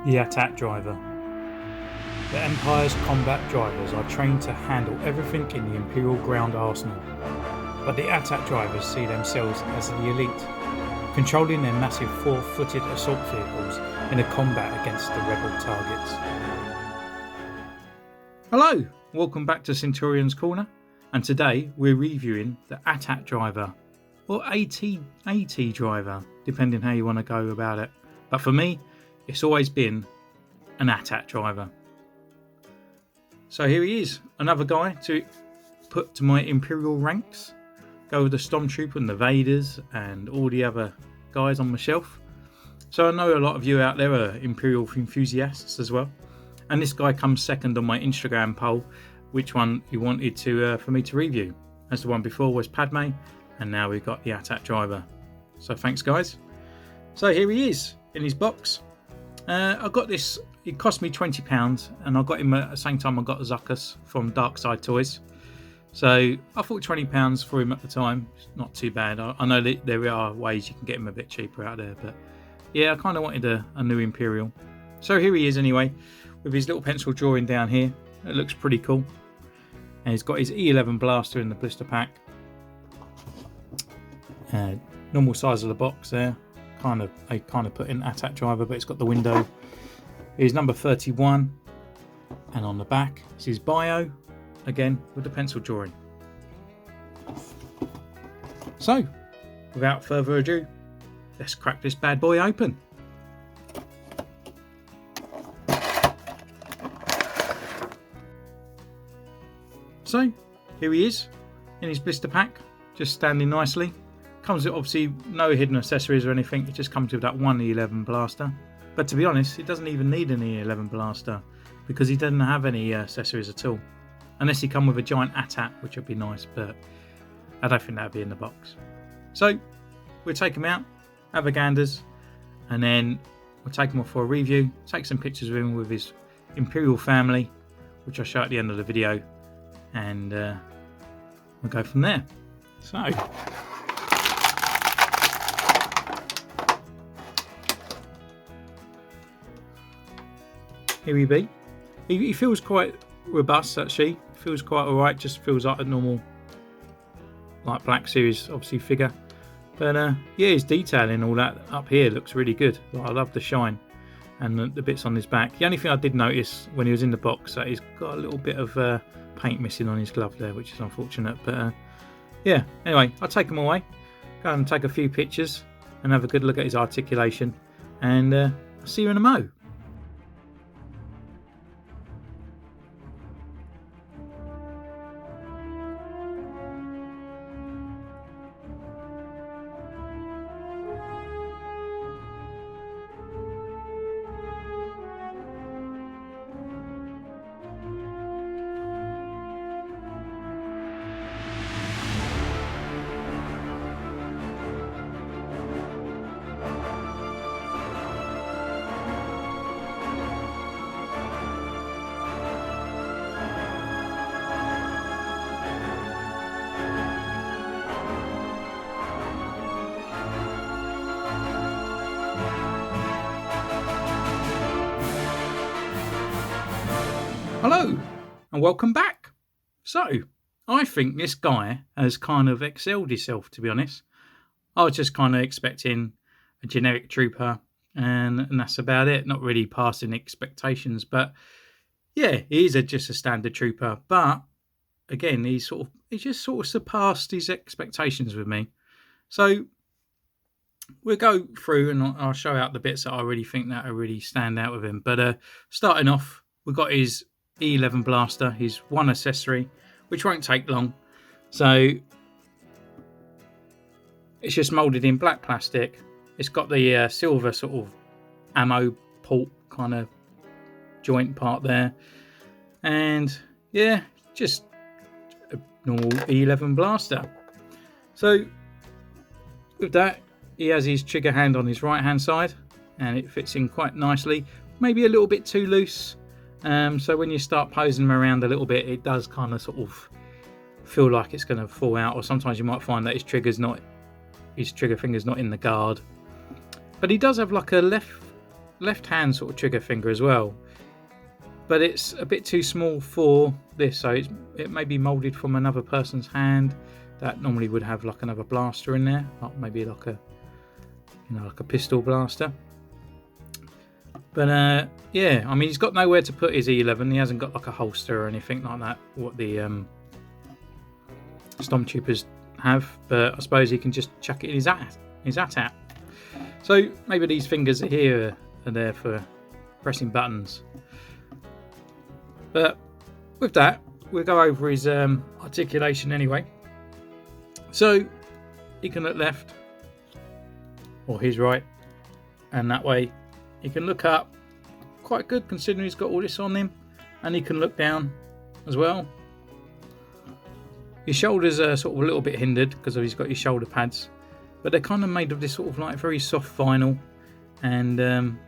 The atdriver. The Empire's combat drivers are trained to handle everything in the Imperial ground arsenal, but the atdrivers see themselves as the elite, controlling their massive four-footed assault vehicles in a combat against the rebel targets. Hello, welcome back to Centurion's Corner, and today we're reviewing the atdriver, or AT driver, depending how you want to go about it. But for me, it's always been an atdriver. So here he is, another guy to put to my Imperial ranks. Go with the Stormtroopers and the Vaders and all the other guys on my shelf. So I know a lot of you out there are Imperial enthusiasts as well. And this guy comes second on my Instagram poll, which one you wanted for me to review. As the one before was Padme, and now we've got the atdriver. So thanks guys. So here he is in his box. I got this, it cost me £20, and I got him at the same time I got Zuckus from Dark Side Toys. So I thought £20 for him at the time, not too bad. I know that there are ways you can get him a bit cheaper out there, but yeah, I kind of wanted a new Imperial. So here he is anyway, with his little pencil drawing down here. It looks pretty cool. And he's got his E11 blaster in the blister pack. Normal size of the box there. I kind of put in atdriver, but it's got the window. Here's number 31, and on the back is his bio, again with the pencil drawing. So, without further ado, let's crack this bad boy open. So, here he is in his blister pack, just standing nicely. Comes with obviously no hidden accessories or anything, it just comes with that one E11 blaster. But to be honest, it doesn't even need an E11 blaster because he doesn't have any accessories at all. Unless he come with a giant AT-AT, which would be nice, but I don't think that would be in the box. So, we'll take him out, have a ganders, and then we'll take him off for a review, take some pictures of him with his Imperial family, which I'll show at the end of the video, and we'll go from there. So, here we be. He feels quite robust actually. Feels quite alright. Just feels like a normal, like Black Series obviously figure. But yeah, his detailing all that up here looks really good. I love the shine and the bits on his back. The only thing I did notice when he was in the box that he's got a little bit of paint missing on his glove there, which is unfortunate. But yeah. Anyway, I'll take him away. Go and take a few pictures and have a good look at his articulation. And I'll see you in a mo. Hello and welcome back. So I think this guy has kind of excelled himself, to be honest. I was just kind of expecting a generic trooper and that's about it, not really passing expectations. But yeah, he is just a standard trooper, but again he just sort of surpassed his expectations with me. So we'll go through and I'll show out the bits that I really think that really stand out with him. But starting off, we've got his E11 blaster, his one accessory, which won't take long. So it's just moulded in black plastic. It's got the silver sort of ammo port kind of joint part there, and yeah, just a normal E11 blaster. So with that, he has his trigger hand on his right hand side, and it fits in quite nicely. Maybe a little bit too loose. So when you start posing them around a little bit, it does kind of sort of feel like it's going to fall out, or sometimes you might find that his trigger finger's not in the guard. But he does have like a left left-hand sort of trigger finger as well, but it's a bit too small for this, so it may be moulded from another person's hand that normally would have like another blaster in there, like maybe like a, you know, like a pistol blaster. But yeah, I mean, he's got nowhere to put his E11. He hasn't got like a holster or anything like that, what the Stormtroopers have. But I suppose he can just chuck it in his AT-AT. So maybe these fingers here are there for pressing buttons. But with that, we'll go over his articulation anyway. So he can look left, or his right, and that way he can look up. Quite good considering he's got all this on him, and he can look down as well. His shoulders are sort of a little bit hindered because he's got his shoulder pads, but they're kind of made of this sort of like very soft vinyl, and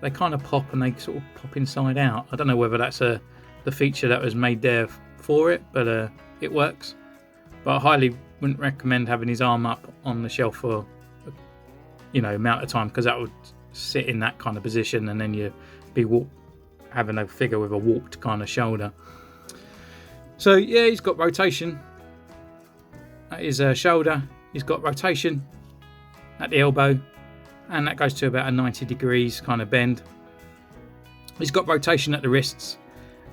they kind of pop, and they sort of pop inside out. I don't know whether that's the feature that was made there for it, but it works. But I highly wouldn't recommend having his arm up on the shelf for, you know, amount of time, because that would sit in that kind of position, and then you'd be having a figure with a warped kind of shoulder. So yeah, he's got rotation at his shoulder. He's got rotation at the elbow, and that goes to about a 90 degrees kind of bend. He's got rotation at the wrists,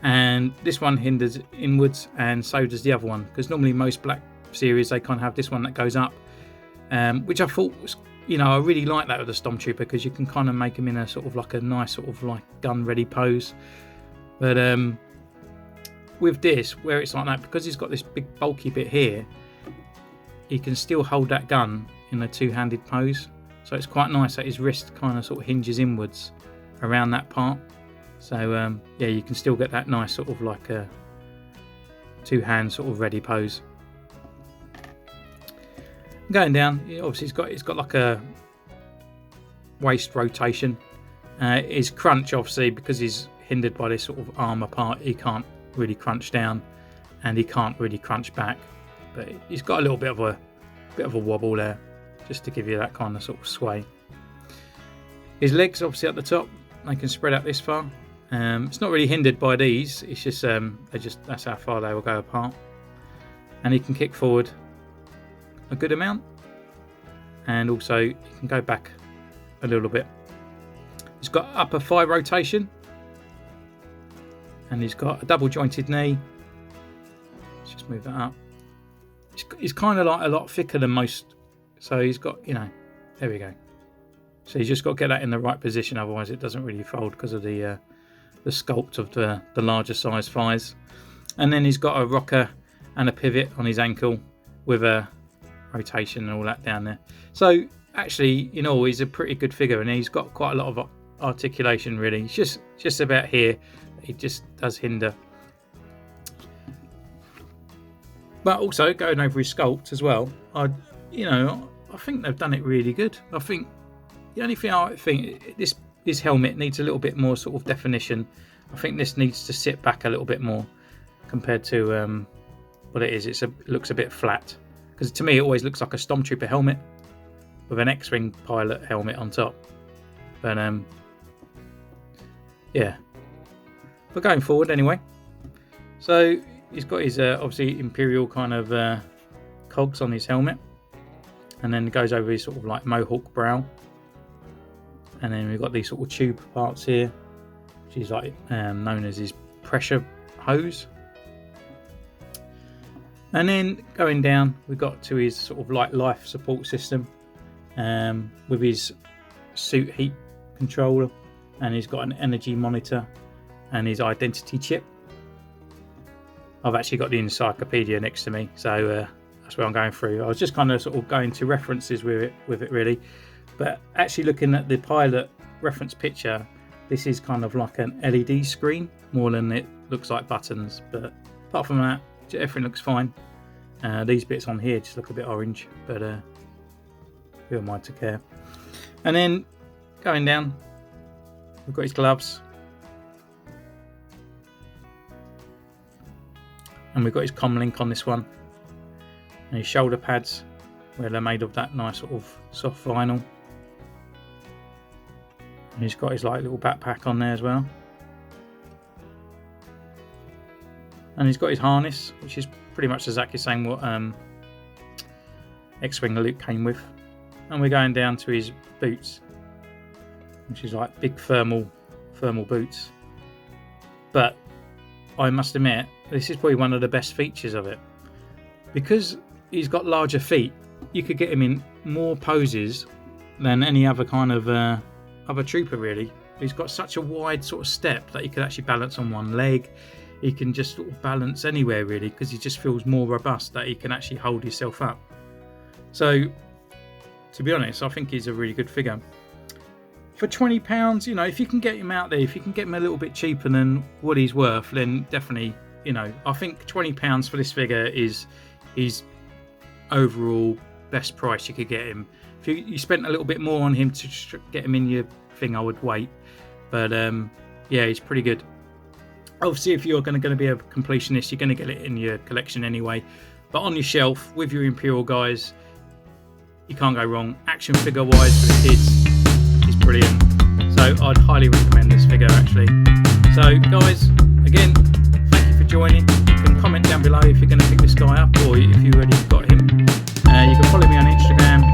and this one hinders inwards, and so does the other one, because normally most Black Series they kind of have this one that goes up, which I thought was, you know, I really like that with the Stormtrooper, because you can kind of make him in a sort of like a nice sort of like gun ready pose. But with this, where it's like that, because he's got this big bulky bit here, he can still hold that gun in a two-handed pose. So it's quite nice that his wrist kind of sort of hinges inwards around that part. So yeah, you can still get that nice sort of like a two-hand sort of ready pose. Going down, obviously it's got like a waist rotation. His crunch, obviously, because he's hindered by this sort of armour part, he can't really crunch down, and he can't really crunch back. But he's got a little bit of a wobble there, just to give you that kind of sort of sway. His legs, obviously at the top, they can spread out this far. It's not really hindered by these. It's just that's how far they will go apart. And he can kick forward a good amount, and also you can go back a little bit. He's got upper thigh rotation, and he's got a double jointed knee. Let's just move that up. He's kind of like a lot thicker than most, so he's got, you know, there we go. So you just got to get that in the right position, otherwise it doesn't really fold because of the sculpt of the larger size thighs. And then he's got a rocker and a pivot on his ankle with a rotation and all that down there. So actually, you know, he's a pretty good figure, and he's got quite a lot of articulation really. It's just about here he just does hinder. But also going over his sculpt as well, I think they've done it really good. I think the only thing I think, this helmet needs a little bit more sort of definition. I think this needs to sit back a little bit more compared to what it is. It looks a bit flat. Because to me, it always looks like a Stormtrooper helmet with an X-Wing pilot helmet on top. But yeah. But going forward anyway. So he's got his obviously Imperial kind of cogs on his helmet. And then it goes over his sort of like mohawk brow. And then we've got these sort of tube parts here, which is like known as his pressure hose. And then going down, we've got to his sort of like life support system with his suit heat controller, and he's got an energy monitor and his identity chip. I've actually got the encyclopedia next to me, so that's where I'm going through. I was just kind of sort of going to references with it really, but actually looking at the pilot reference picture, this is kind of like an LED screen more than it looks like buttons. But apart from that, everything looks fine. These bits on here just look a bit orange, but who am I to care? And then going down, we've got his gloves, and we've got his comm link on this one, and his shoulder pads, where they're made of that nice sort of soft vinyl. And he's got his like little backpack on there as well. And he's got his harness, which is pretty much exactly the same what X-Wing Luke came with. And we're going down to his boots, which is like big thermal boots. But I must admit, this is probably one of the best features of it. Because he's got larger feet, you could get him in more poses than any other kind of other trooper really. He's got such a wide sort of step that he could actually balance on one leg. He can just sort of balance anywhere really, because he just feels more robust, that he can actually hold himself up. So to be honest, I think he's a really good figure. For £20, you know, if you can get him out there, if you can get him a little bit cheaper than what he's worth, then definitely, you know, I think £20 for this figure is his overall best price you could get him. If you spent a little bit more on him to get him in your thing, I would wait. But yeah, he's pretty good. Obviously, if you're going to be a completionist, you're going to get it in your collection anyway. But on your shelf with your Imperial guys, you can't go wrong. Action figure wise for the kids is brilliant. So I'd highly recommend this figure actually. So guys, again, thank you for joining. You can comment down below if you're going to pick this guy up or if you already got him. You can follow me on Instagram